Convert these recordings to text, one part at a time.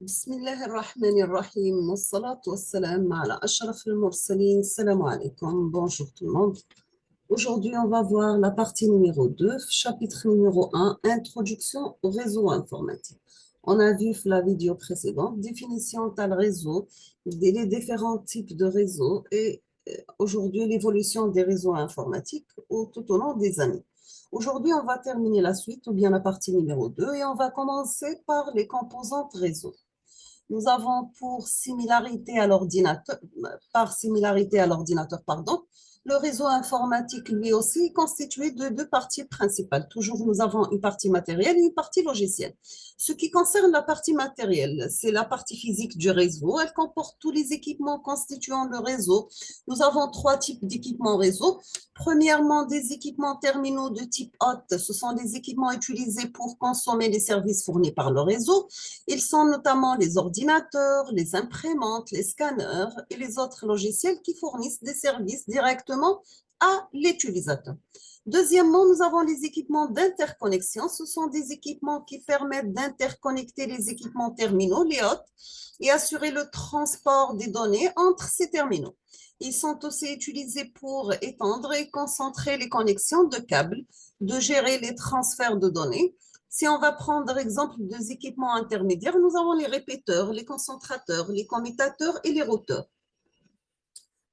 بسم الله الرحمن الرحيم والصلاة والسلام على أشرف المرسلين. Salam alaikum, bonjour tout le monde. Aujourd'hui, on va voir la partie numéro 2, chapitre numéro 1, introduction au réseau informatique. On a vu la vidéo précédente, définition d'un réseau, les différents types de réseaux et aujourd'hui l'évolution des réseaux informatiques tout au long des années. Aujourd'hui, on va terminer la suite ou bien la partie numéro 2 et on va commencer par les composantes réseau. Nous avons par similarité à l'ordinateur, pardon, le réseau informatique, lui aussi, est constitué de deux parties principales. Toujours, nous avons une partie matérielle et une partie logicielle. Ce qui concerne la partie matérielle, c'est la partie physique du réseau. Elle comporte tous les équipements constituant le réseau. Nous avons trois types d'équipements réseau. Premièrement, des équipements terminaux de type hôte. Ce sont des équipements utilisés pour consommer les services fournis par le réseau. Ils sont notamment les ordinateurs, les imprimantes, les scanners et les autres logiciels qui fournissent des services directement à l'utilisateur. Deuxièmement, nous avons les équipements d'interconnexion. Ce sont des équipements qui permettent d'interconnecter les équipements terminaux, les hôtes, et assurer le transport des données entre ces terminaux. Ils sont aussi utilisés pour étendre et concentrer les connexions de câbles, de gérer les transferts de données. Si on va prendre exemple des équipements intermédiaires, nous avons les répéteurs, les concentrateurs, les commutateurs et les routeurs.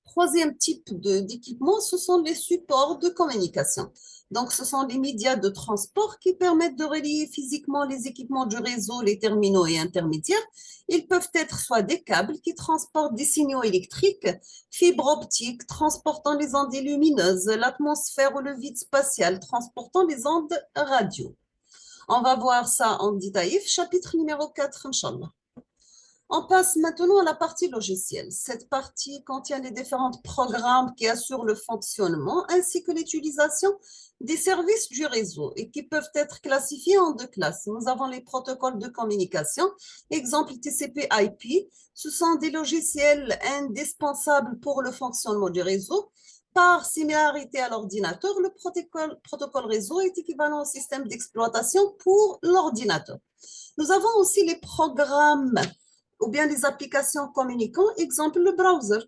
Troisième type d'équipement, ce sont les supports de communication. Donc, ce sont les médias de transport qui permettent de relier physiquement les équipements du réseau, les terminaux et intermédiaires. Ils peuvent être soit des câbles qui transportent des signaux électriques, fibres optiques transportant les ondes lumineuses, l'atmosphère ou le vide spatial transportant les ondes radio. On va voir ça en détail. Chapitre numéro 4, Inch'Allah. On passe maintenant à la partie logicielle. Cette partie contient les différents programmes qui assurent le fonctionnement ainsi que l'utilisation des services du réseau et qui peuvent être classifiés en deux classes. Nous avons les protocoles de communication, exemple TCP/IP. Ce sont des logiciels indispensables pour le fonctionnement du réseau. Par similarité à l'ordinateur, le protocole réseau est équivalent au système d'exploitation pour l'ordinateur. Nous avons aussi les programmes ou bien les applications communicants, exemple le browser.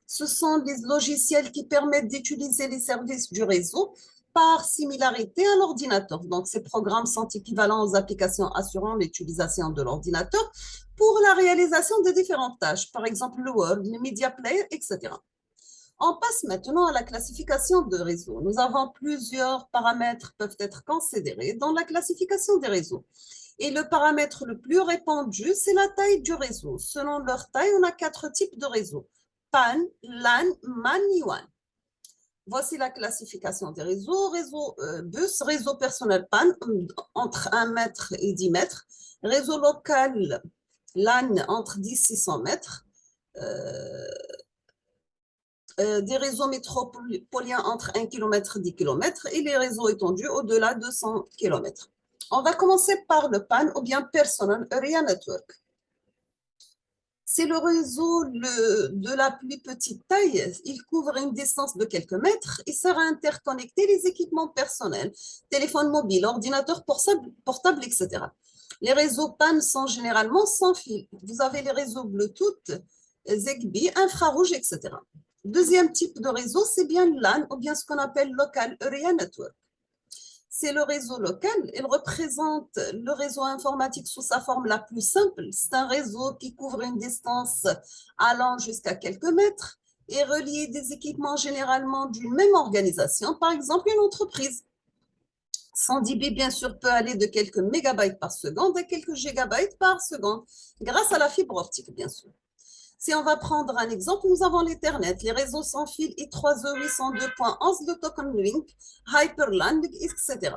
Ce sont des logiciels qui permettent d'utiliser les services du réseau par similarité à l'ordinateur. Donc, ces programmes sont équivalents aux applications assurant l'utilisation de l'ordinateur pour la réalisation de différentes tâches, par exemple le Word, le Media Player, etc. On passe maintenant à la classification de réseaux. Nous avons plusieurs paramètres qui peuvent être considérés dans la classification des réseaux. Et le paramètre le plus répandu, c'est la taille du réseau. Selon leur taille, on a 4 types de réseaux. PAN, LAN, MAN et WAN. Voici la classification des réseaux. Réseau bus, réseau personnel PAN, entre 1 mètre et 10 mètres. Réseau local LAN, entre 10 et 100 mètres. Des réseaux métropolitains entre 1 km et 10 km et les réseaux étendus au-delà de 100 km. On va commencer par le PAN ou bien Personal Area Network. C'est le réseau de la plus petite taille. Il couvre une distance de quelques mètres et sert à interconnecter les équipements personnels, téléphones mobiles, ordinateurs portables, etc. Les réseaux PAN sont généralement sans fil. Vous avez les réseaux Bluetooth, Zigbee, infrarouge, etc. Deuxième type de réseau, c'est bien LAN ou bien ce qu'on appelle Local Area Network. C'est le réseau local. Il représente le réseau informatique sous sa forme la plus simple. C'est un réseau qui couvre une distance allant jusqu'à quelques mètres et relie des équipements généralement d'une même organisation, par exemple une entreprise. 100 dB, bien sûr, peut aller de quelques mégabytes par seconde à quelques gigabytes par seconde, grâce à la fibre optique, bien sûr. Si on va prendre un exemple, nous avons l'Ethernet, les réseaux sans fil I3E802.11, le Token Link, Hyperland, etc.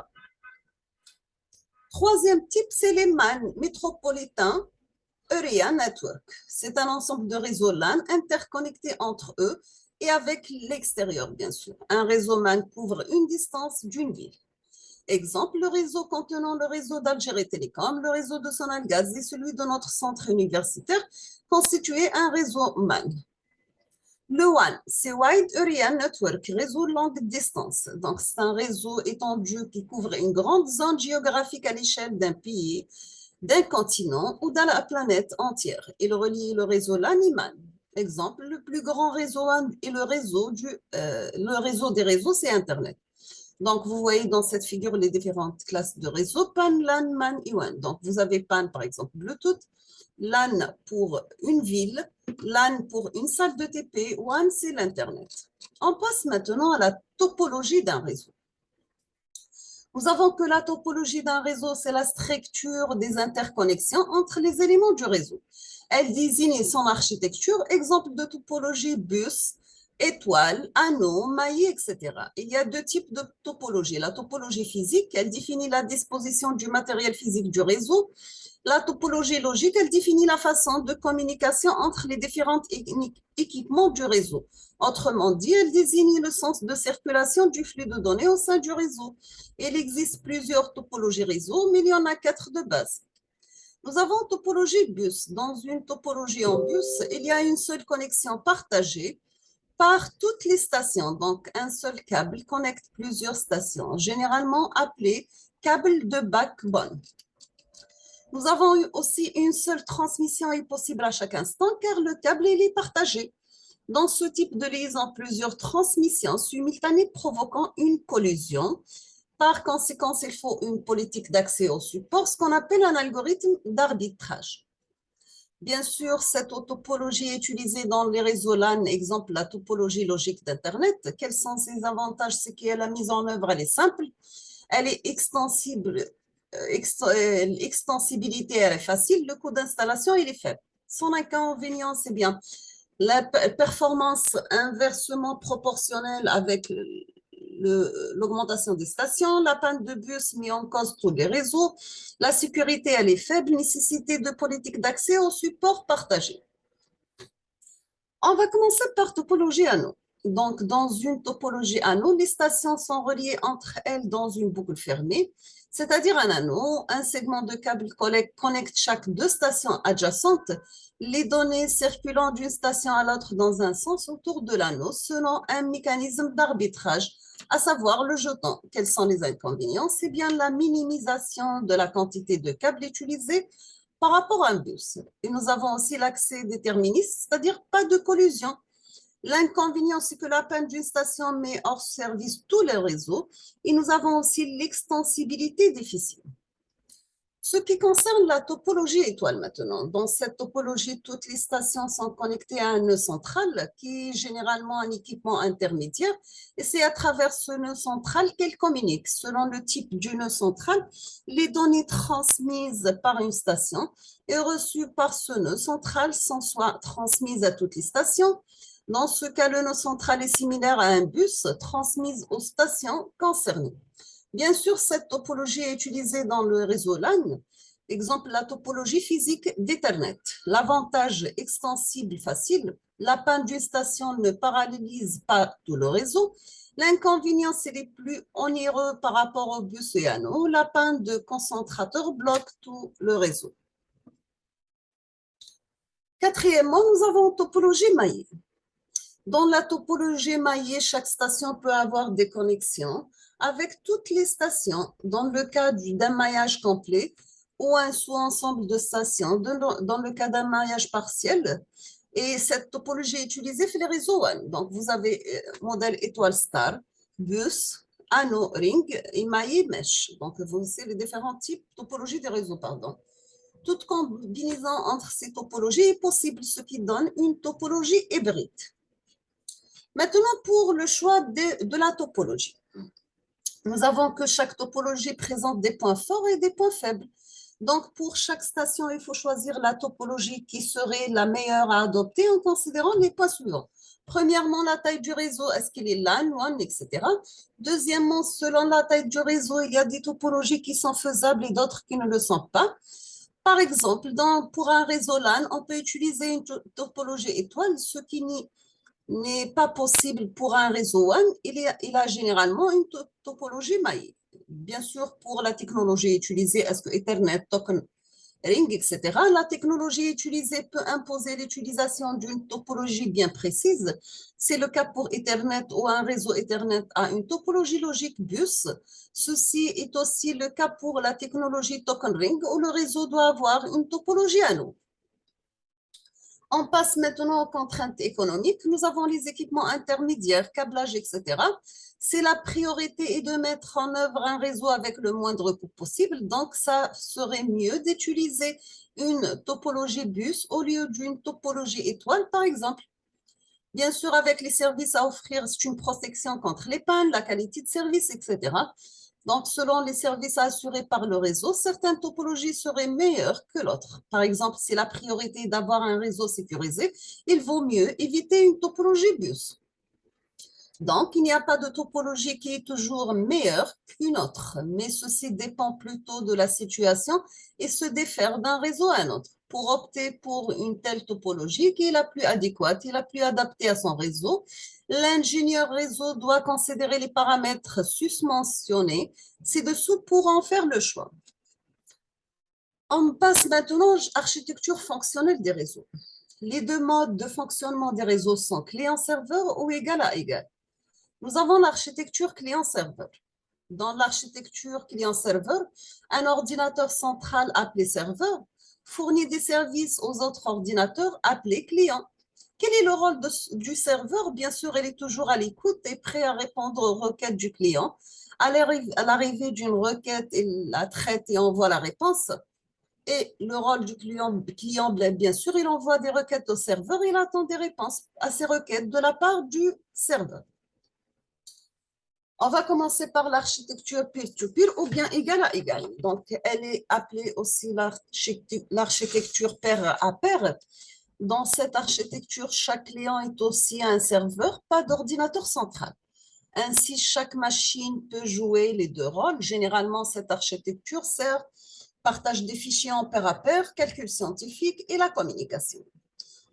Troisième type, c'est les MAN, Metropolitan Area Network. C'est un ensemble de réseaux LAN interconnectés entre eux et avec l'extérieur, bien sûr. Un réseau MAN couvre une distance d'une ville. Exemple, le réseau contenant le réseau d'Algérie Télécom, le réseau de Sonalgaz et celui de notre centre universitaire constituaient un réseau MAN. Le WAN, c'est Wide Area Network, réseau longue distance. Donc, c'est un réseau étendu qui couvre une grande zone géographique à l'échelle d'un pays. d'un continent ou de la planète entière. Il relie le réseau LAN et MAN. Exemple, le plus grand réseau LAN est le réseau des réseaux, c'est Internet. Donc, vous voyez dans cette figure les différentes classes de réseaux, PAN, LAN, MAN et WAN. Donc, vous avez PAN, par exemple, Bluetooth, LAN pour une ville, LAN pour une salle de TP, WAN, c'est l'Internet. On passe maintenant à la topologie d'un réseau. Nous avons que la topologie d'un réseau, c'est la structure des interconnexions entre les éléments du réseau. Elle désigne son architecture, exemple de topologie bus, étoile, anneau, maillet, etc. Il y a deux types de topologie. La topologie physique, elle définit la disposition du matériel physique du réseau. La topologie logique, elle définit la façon de communication entre les différents équipements du réseau. Autrement dit, elle désigne le sens de circulation du flux de données au sein du réseau. Il existe plusieurs topologies réseau, mais il y en a 4 de base. Nous avons topologie bus. Dans une topologie en bus, il y a une seule connexion partagée par toutes les stations. Donc, un seul câble connecte plusieurs stations, généralement appelé câble de backbone. Nous avons aussi une seule transmission est possible à chaque instant car le câble est partagé. Dans ce type de liaison, plusieurs transmissions simultanées provoquant une collision. Par conséquent, il faut une politique d'accès au support, ce qu'on appelle un algorithme d'arbitrage. Bien sûr, cette topologie est utilisée dans les réseaux LAN, exemple la topologie logique d'Internet. Quels sont ses avantages? C'est que la mise en œuvre, elle est simple, elle est extensible, l'extensibilité, elle est facile, le coût d'installation, il est faible. Son inconvénient, c'est bien la performance inversement proportionnelle avec l'augmentation des stations, la panne de bus met en cause tous les réseaux, la sécurité, elle est faible, nécessité de politique d'accès au support partagé. On va commencer par topologie anneau. Donc, dans une topologie anneau, les stations sont reliées entre elles dans une boucle fermée, c'est-à-dire un anneau, un segment de câble connecte chaque deux stations adjacentes, les données circulant d'une station à l'autre dans un sens autour de l'anneau selon un mécanisme d'arbitrage, à savoir le jeton. Quels sont les inconvénients? C'est bien la minimisation de la quantité de câbles utilisés par rapport à un bus. Et nous avons aussi l'accès déterministe, c'est-à-dire pas de collusion. L'inconvénient, c'est que la panne d'une station met hors service tous les réseaux et nous avons aussi l'extensibilité difficile. Ce qui concerne la topologie étoile maintenant, dans cette topologie, toutes les stations sont connectées à un nœud central qui est généralement un équipement intermédiaire et c'est à travers ce nœud central qu'elles communiquent. Selon le type du nœud central, les données transmises par une station et reçues par ce nœud central sont soit transmises à toutes les stations. Dans ce cas, le nœud central est similaire à un bus transmis aux stations concernées. Bien sûr, cette topologie est utilisée dans le réseau LAN. Exemple, la topologie physique d'Ethernet. L'avantage extensible facile, la panne d'une station ne paralyse pas tout le réseau. L'inconvénient, c'est les plus onéreux par rapport au bus et anneaux. La panne de concentrateur bloque tout le réseau. Quatrièmement, nous avons topologie maillée. Dans la topologie maillée, chaque station peut avoir des connexions avec toutes les stations dans le cas d'un maillage complet ou un sous-ensemble de stations dans le cas d'un maillage partiel. Et cette topologie est utilisée pour les réseaux WAN. Donc, vous avez modèle étoile star, bus, anneau, ring et maillé mesh. Donc, vous savez les différents types de topologie des réseaux, pardon. Toute combinaison entre ces topologies est possible, ce qui donne une topologie hybride. Maintenant, pour le choix de la topologie. Nous avons que chaque topologie présente des points forts et des points faibles. Donc, pour chaque station, il faut choisir la topologie qui serait la meilleure à adopter en considérant les points suivants. Premièrement, la taille du réseau, est-ce qu'il est LAN, WAN, etc. Deuxièmement, selon la taille du réseau, il y a des topologies qui sont faisables et d'autres qui ne le sont pas. Par exemple, pour un réseau LAN, on peut utiliser une topologie étoile, ce qui n'est pas possible pour un réseau WAN, il a généralement une topologie maillée. Bien sûr, pour la technologie utilisée, est-ce que Ethernet, token ring, etc., la technologie utilisée peut imposer l'utilisation d'une topologie bien précise. C'est le cas pour Ethernet ou un réseau Ethernet à une topologie logique bus. Ceci est aussi le cas pour la technologie token ring où le réseau doit avoir une topologie anneau. On passe maintenant aux contraintes économiques. Nous avons les équipements intermédiaires, câblage, etc. C'est la priorité est de mettre en œuvre un réseau avec le moindre coût possible. Donc, ça serait mieux d'utiliser une topologie bus au lieu d'une topologie étoile, par exemple. Bien sûr, avec les services à offrir, c'est une protection contre les pannes, la qualité de service, etc. Donc, selon les services assurés par le réseau, certaines topologies seraient meilleures que l'autre. Par exemple, si la priorité est d'avoir un réseau sécurisé, il vaut mieux éviter une topologie bus. Donc, il n'y a pas de topologie qui est toujours meilleure qu'une autre, mais ceci dépend plutôt de la situation et se diffère d'un réseau à un autre. Pour opter pour une telle topologie qui est la plus adéquate et la plus adaptée à son réseau, l'ingénieur réseau doit considérer les paramètres susmentionnés ci-dessous pour en faire le choix. On passe maintenant à l'architecture fonctionnelle des réseaux. Les deux modes de fonctionnement des réseaux sont client-serveur ou égal à égal. Nous avons l'architecture client-serveur. Dans l'architecture client-serveur, un ordinateur central appelé serveur fournit des services aux autres ordinateurs appelés clients. Quel est le rôle du serveur? Bien sûr, il est toujours à l'écoute et prêt à répondre aux requêtes du client. À l'arrivée d'une requête, il la traite et envoie la réponse. Et le rôle du client, bien sûr, il envoie des requêtes au serveur et il attend des réponses à ces requêtes de la part du serveur. On va commencer par l'architecture peer-to-peer ou bien égal à égal. Donc, elle est appelée aussi l'architecture pair à pair. Dans cette architecture, chaque client est aussi un serveur, pas d'ordinateur central. Ainsi, chaque machine peut jouer les deux rôles. Généralement, cette architecture sert partage des fichiers en pair à pair, calcul scientifique et la communication.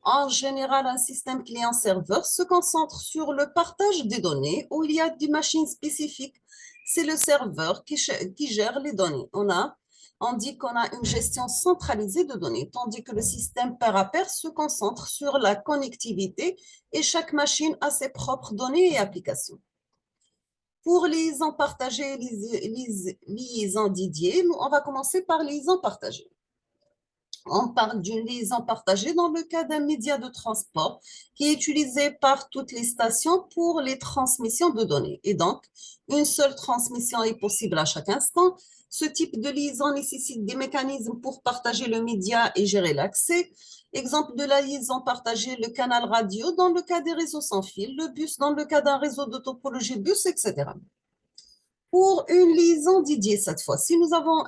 En général, un système client-serveur se concentre sur le partage des données où il y a des machines spécifiques. C'est le serveur qui gère les données. On dit qu'on a une gestion centralisée de données, tandis que le système pair à pair se concentre sur la connectivité et chaque machine a ses propres données et applications. Pour liaison partagée et liaison dédiée, on va commencer par liaison partagée. On parle d'une liaison partagée dans le cas d'un média de transport qui est utilisé par toutes les stations pour les transmissions de données. Et donc, une seule transmission est possible à chaque instant. Ce type de liaison nécessite des mécanismes pour partager le média et gérer l'accès. Exemple de la liaison partagée, le canal radio dans le cas des réseaux sans fil, le bus dans le cas d'un réseau de topologie bus, etc. Pour une liaison dédiée cette fois-ci,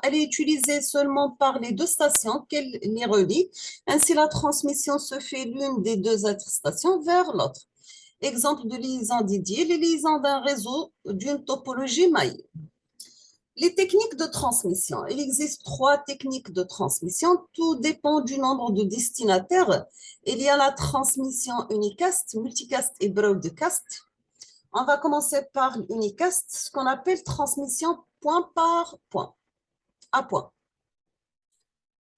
elle est utilisée seulement par les deux stations qu'elle les relie. Ainsi, la transmission se fait l'une des deux autres stations vers l'autre. Exemple de liaison dédiée, les liaisons d'un réseau d'une topologie maillée. Les techniques de transmission. Il existe trois techniques de transmission. Tout dépend du nombre de destinataires. Il y a la transmission unicast, multicast et broadcast. On va commencer par unicast, ce qu'on appelle transmission point par point, à point.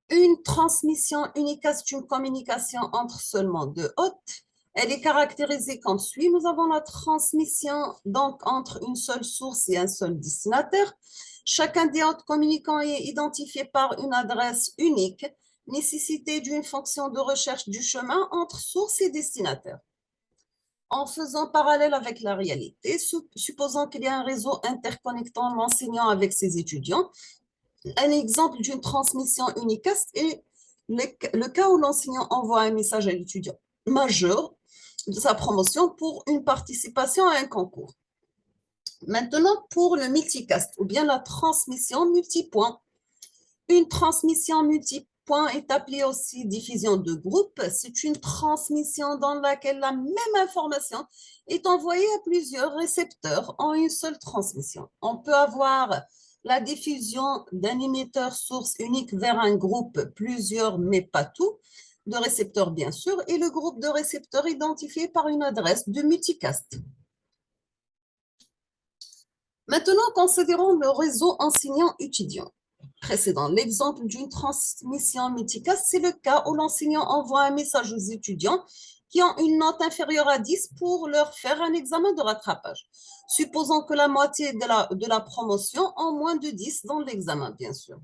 Une transmission unicast, une communication entre seulement deux hôtes. Elle est caractérisée comme suit. Nous avons la transmission donc entre une seule source et un seul destinataire. Chacun des hôtes communicants est identifié par une adresse unique, nécessité d'une fonction de recherche du chemin entre source et destinataire. En faisant parallèle avec la réalité, supposons qu'il y a un réseau interconnectant l'enseignant avec ses étudiants. Un exemple d'une transmission unicast est le cas où l'enseignant envoie un message à l'étudiant majeur de sa promotion pour une participation à un concours. Maintenant, pour le multicast ou bien la transmission multipoint. Une transmission multipoint est appelée aussi diffusion de groupe. C'est une transmission dans laquelle la même information est envoyée à plusieurs récepteurs en une seule transmission. On peut avoir la diffusion d'un émetteur source unique vers un groupe, plusieurs, mais pas tout, de récepteurs bien sûr, et le groupe de récepteurs identifié par une adresse de multicast. Maintenant, considérons le réseau enseignant-étudiant. précédent. L'exemple d'une transmission multicast, c'est le cas où l'enseignant envoie un message aux étudiants qui ont une note inférieure à 10 pour leur faire un examen de rattrapage. Supposons que la moitié de la promotion ont moins de 10 dans l'examen, bien sûr.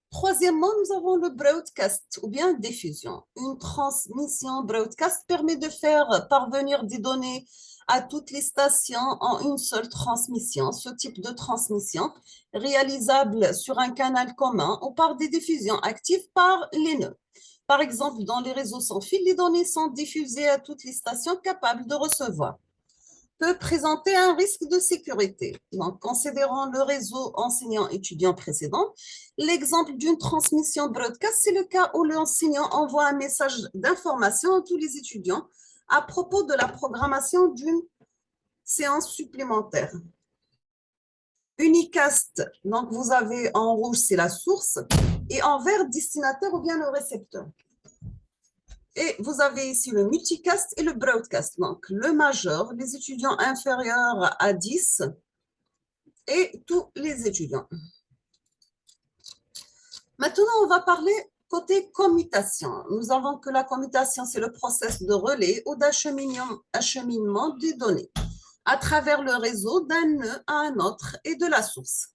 Troisièmement, nous avons le broadcast ou bien diffusion. Une transmission broadcast permet de faire parvenir des données à toutes les stations en une seule transmission. Ce type de transmission, réalisable sur un canal commun ou par des diffusions actives par les nœuds. Par exemple, dans les réseaux sans fil, les données sont diffusées à toutes les stations capables de recevoir. Peut présenter un risque de sécurité. Donc, considérant le réseau enseignant-étudiant précédent, l'exemple d'une transmission broadcast, c'est le cas où l'enseignant envoie un message d'information à tous les étudiants à propos de la programmation d'une séance supplémentaire. Unicast, donc vous avez en rouge, c'est la source, et en vert, destinataire ou bien le récepteur. Et vous avez ici le multicast et le broadcast. Donc, le majeur, les étudiants inférieurs à 10 et tous les étudiants. Maintenant, on va parler côté commutation. Nous avons que la commutation, c'est le processus de relais ou d'acheminement des données à travers le réseau d'un nœud à un autre et de la source,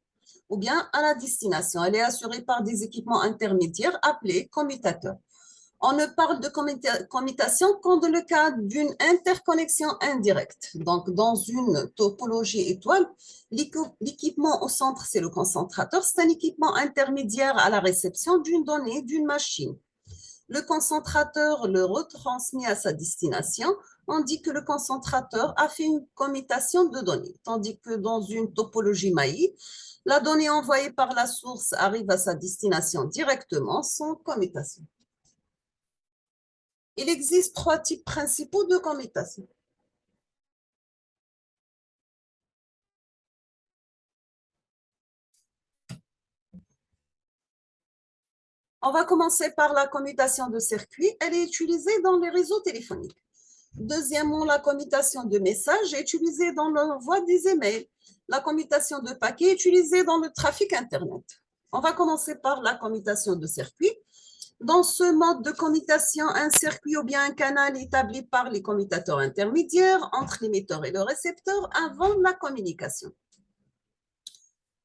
ou bien à la destination. Elle est assurée par des équipements intermédiaires appelés commutateurs. On ne parle de commutation qu'en le cas d'une interconnexion indirecte. Donc, dans une topologie étoile, l'équipement au centre, c'est le concentrateur. C'est un équipement intermédiaire à la réception d'une donnée d'une machine. Le concentrateur le retransmet à sa destination. On dit que le concentrateur a fait une commutation de données, tandis que dans une topologie MAI, la donnée envoyée par la source arrive à sa destination directement sans commutation. Il existe trois types principaux de commutation. On va commencer par la commutation de circuit. Elle est utilisée dans les réseaux téléphoniques. Deuxièmement, la commutation de messages est utilisée dans l'envoi des emails. La commutation de paquets est utilisée dans le trafic Internet. On va commencer par la commutation de circuit. Dans ce mode de commutation, un circuit ou bien un canal établi par les commutateurs intermédiaires entre l'émetteur et le récepteur avant la communication.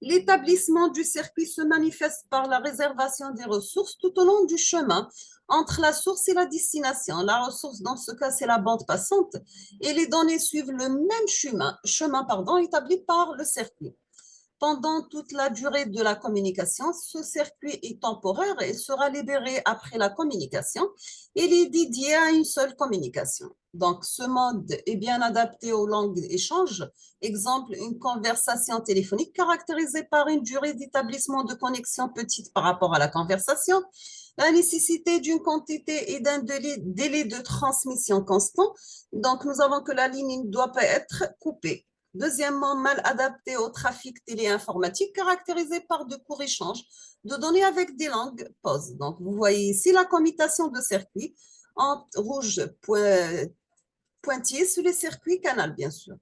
L'établissement du circuit se manifeste par la réservation des ressources tout au long du chemin entre la source et la destination. La ressource, dans ce cas, c'est la bande passante et les données suivent le même chemin établi par le circuit. Pendant toute la durée de la communication, ce circuit est temporaire et sera libéré après la communication. Il est dédié à une seule communication. Donc, ce mode est bien adapté aux langues d'échange. Exemple, une conversation téléphonique caractérisée par une durée d'établissement de connexion petite par rapport à la conversation, la nécessité d'une quantité et d'un délai de transmission constant. Donc, nous avons que la ligne ne doit pas être coupée. Deuxièmement, mal adapté au trafic téléinformatique caractérisé par de courts échanges de données avec des langues POS. Donc, vous voyez ici la commutation de circuits en rouge pointillé sur les circuits canal, bien sûr.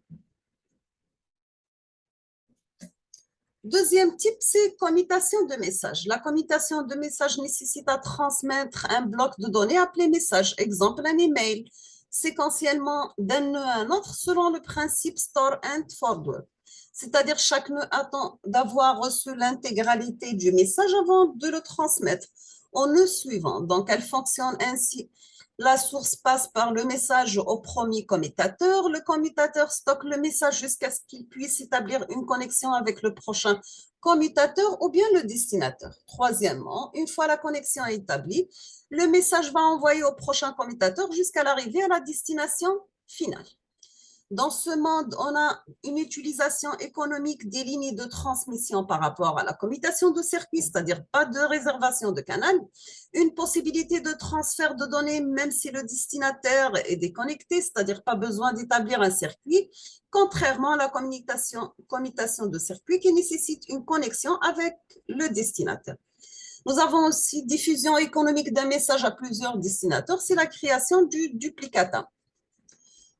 Deuxième type, c'est commutation de messages. La commutation de messages nécessite à transmettre un bloc de données appelé message. Exemple, un email, séquentiellement d'un nœud à un autre selon le principe store and forward. C'est-à-dire chaque nœud attend d'avoir reçu l'intégralité du message avant de le transmettre au nœud suivant. Donc, elle fonctionne ainsi. La source passe par le message au premier commutateur. Le commutateur stocke le message jusqu'à ce qu'il puisse établir une connexion avec le prochain commutateur ou bien le destinataire. Troisièmement, une fois la connexion établie, le message va envoyer au prochain commutateur jusqu'à l'arrivée à la destination finale. Dans ce mode, on a une utilisation économique des lignes de transmission par rapport à la commutation de circuit, c'est-à-dire pas de réservation de canal, une possibilité de transfert de données même si le destinataire est déconnecté, c'est-à-dire pas besoin d'établir un circuit, contrairement à la commutation de circuit qui nécessite une connexion avec le destinataire. Nous avons aussi diffusion économique d'un message à plusieurs destinataires, c'est la création du duplicata.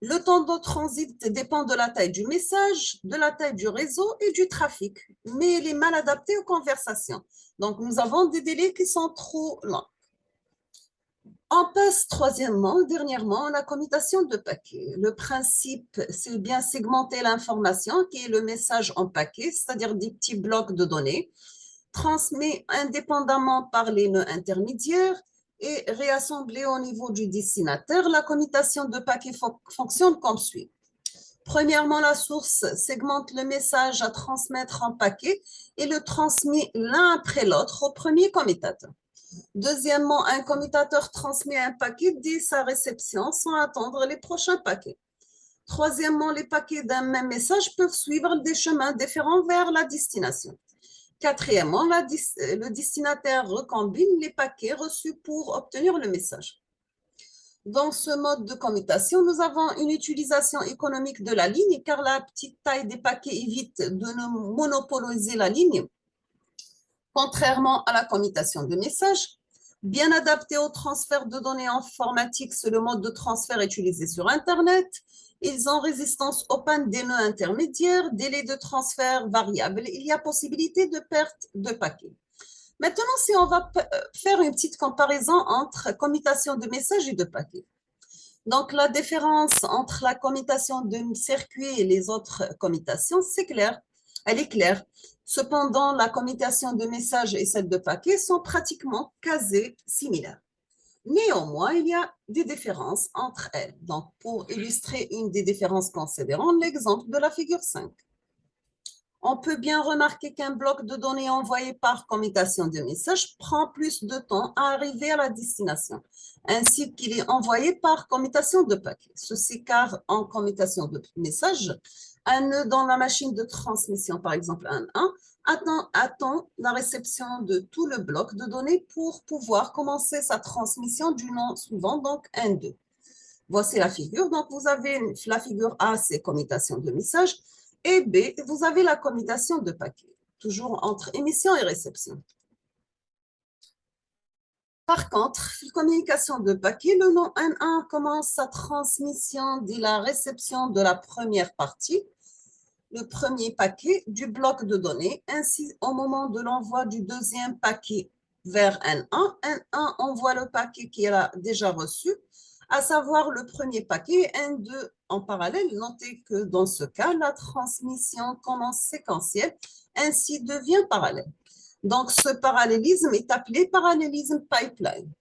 Le temps de transit dépend de la taille du message, de la taille du réseau et du trafic, mais il est mal adapté aux conversations. Donc, nous avons des délais qui sont trop longs. On passe dernièrement, à la commutation de paquets. Le principe, c'est bien segmenter l'information qui est le message en paquet, c'est-à-dire des petits blocs de données, transmis indépendamment par les nœuds intermédiaires et réassemblé au niveau du destinataire. La commutation de paquets fonctionne comme suit. Premièrement, la source segmente le message à transmettre en paquet et le transmet l'un après l'autre au premier commutateur. Deuxièmement, un commutateur transmet un paquet dès sa réception sans attendre les prochains paquets. Troisièmement, les paquets d'un même message peuvent suivre des chemins différents vers la destination. Quatrièmement, le destinataire recombine les paquets reçus pour obtenir le message. Dans ce mode de commutation, nous avons une utilisation économique de la ligne car la petite taille des paquets évite de monopoliser la ligne, contrairement à la commutation de messages. Bien adapté au transfert de données informatiques, c'est le mode de transfert utilisé sur Internet. Ils ont résistance aux pannes des nœuds intermédiaires, délai de transfert variable. Il y a possibilité de perte de paquets. Maintenant, si on va faire une petite comparaison entre commutation de messages et de paquets. Donc, la différence entre la commutation de circuit et les autres commutations, c'est clair. Elle est claire. Cependant, la commutation de messages et celle de paquets sont pratiquement quasi similaires. Néanmoins, il y a des différences entre elles. Donc, pour illustrer une des différences, considérons l'exemple de la figure 5. On peut bien remarquer qu'un bloc de données envoyé par commutation de messages prend plus de temps à arriver à la destination, ainsi qu'il est envoyé par commutation de paquets. Ceci car en commutation de messages, un nœud dans la machine de transmission, par exemple un 1, attend la réception de tout le bloc de données pour pouvoir commencer sa transmission du nom suivant, donc un 2. Voici la figure. Donc, vous avez la figure A, c'est commutation de messages, et B, vous avez la commutation de paquets, toujours entre émission et réception. Par contre, la communication de paquets, le nom N1 commence sa transmission dès la réception de la première partie, le premier paquet du bloc de données. Ainsi, au moment de l'envoi du deuxième paquet vers N1, N1 envoie le paquet qu'il a déjà reçu, à savoir le premier paquet N2 en parallèle. Notez que dans ce cas, la transmission commence séquentielle, ainsi devient parallèle. Donc, ce parallélisme est appelé parallélisme pipeline.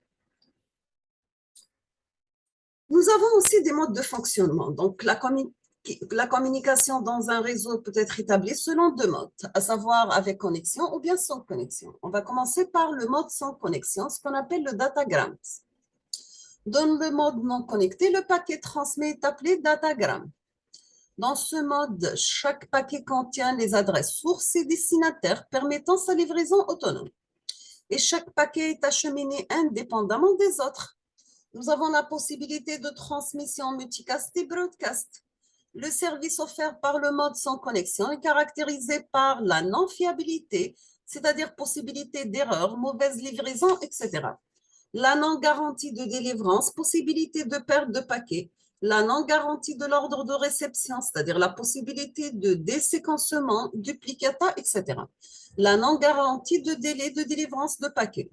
Nous avons aussi des modes de fonctionnement. Donc, la communication dans un réseau peut être établie selon deux modes, à savoir avec connexion ou bien sans connexion. On va commencer par le mode sans connexion, ce qu'on appelle le datagram. Dans le mode non connecté, le paquet transmis est appelé datagram. Dans ce mode, chaque paquet contient les adresses sources et destinataires permettant sa livraison autonome. Et chaque paquet est acheminé indépendamment des autres. Nous avons la possibilité de transmission multicast et broadcast. Le service offert par le mode sans connexion est caractérisé par la non-fiabilité, c'est-à-dire possibilité d'erreur, mauvaise livraison, etc. La non-garantie de délivrance, possibilité de perte de paquets, la non-garantie de l'ordre de réception, c'est-à-dire la possibilité de déséquencement, duplicata, etc. La non-garantie de délai de délivrance de paquets.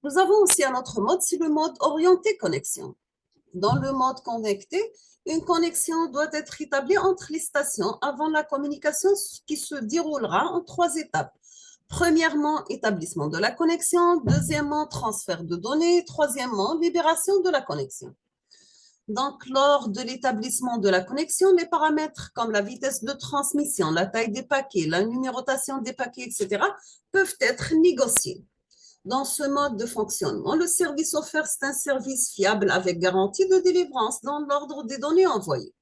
Nous avons aussi un autre mode, c'est le mode orienté connexion. Dans le mode connecté, une connexion doit être établie entre les stations avant la communication qui se déroulera en 3 étapes. Premièrement, établissement de la connexion. Deuxièmement, transfert de données. Troisièmement, libération de la connexion. Donc, lors de l'établissement de la connexion, les paramètres comme la vitesse de transmission, la taille des paquets, la numérotation des paquets, etc., peuvent être négociés. Dans ce mode de fonctionnement, le service offert, c'est un service fiable avec garantie de délivrance dans l'ordre des données envoyées.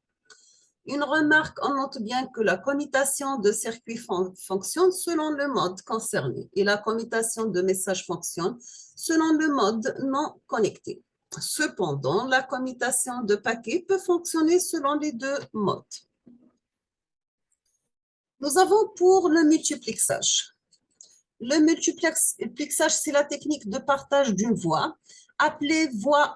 Une remarque, on note bien que la commutation de circuit fonctionne selon le mode concerné et la commutation de messages fonctionne selon le mode non connecté. Cependant, la commutation de paquets peut fonctionner selon les deux modes. Nous avons pour le multiplexage. Le multiplexage, c'est la technique de partage d'une voix, appelée voix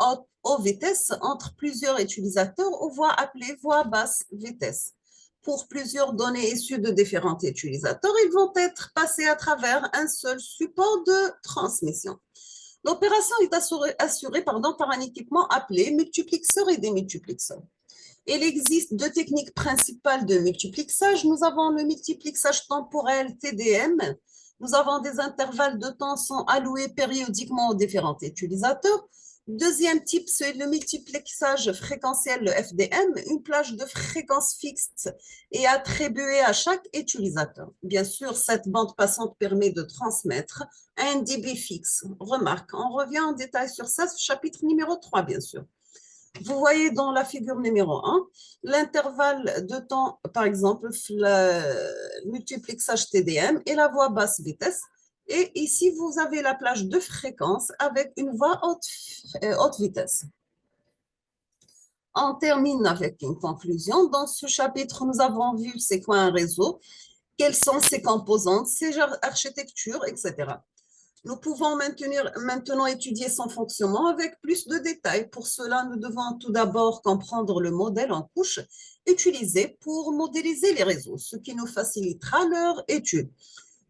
haute vitesse entre plusieurs utilisateurs aux voies appelées voies basse vitesse. Pour plusieurs données issues de différents utilisateurs, ils vont être passés à travers un seul support de transmission. L'opération est assurée par un équipement appelé multiplexeur et démultiplexeur. Il existe deux techniques principales de multiplexage. Nous avons le multiplexage temporel TDM. Nous avons des intervalles de temps sont alloués périodiquement aux différents utilisateurs. Deuxième type, c'est le multiplexage fréquentiel, le FDM. Une plage de fréquence fixe est attribuée à chaque utilisateur. Bien sûr, cette bande passante permet de transmettre un débit fixe. Remarque, on revient en détail sur ça, chapitre numéro 3, bien sûr. Vous voyez dans la figure numéro 1, l'intervalle de temps, par exemple, le multiplexage TDM et la voie basse vitesse. Et ici, vous avez la plage de fréquence avec une voie haute vitesse. On termine avec une conclusion. Dans ce chapitre, nous avons vu c'est quoi un réseau, quelles sont ses composantes, ses architectures, etc. Nous pouvons maintenant étudier son fonctionnement avec plus de détails. Pour cela, nous devons tout d'abord comprendre le modèle en couches utilisé pour modéliser les réseaux, ce qui nous facilitera leur étude.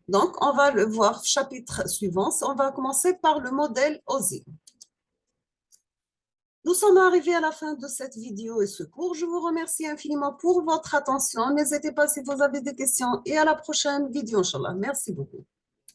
Donc, on va le voir chapitre suivant. On va commencer par le modèle OSI. Nous sommes arrivés à la fin de cette vidéo et ce cours. Je vous remercie infiniment pour votre attention. N'hésitez pas si vous avez des questions et à la prochaine vidéo, Inch'Allah. Merci beaucoup.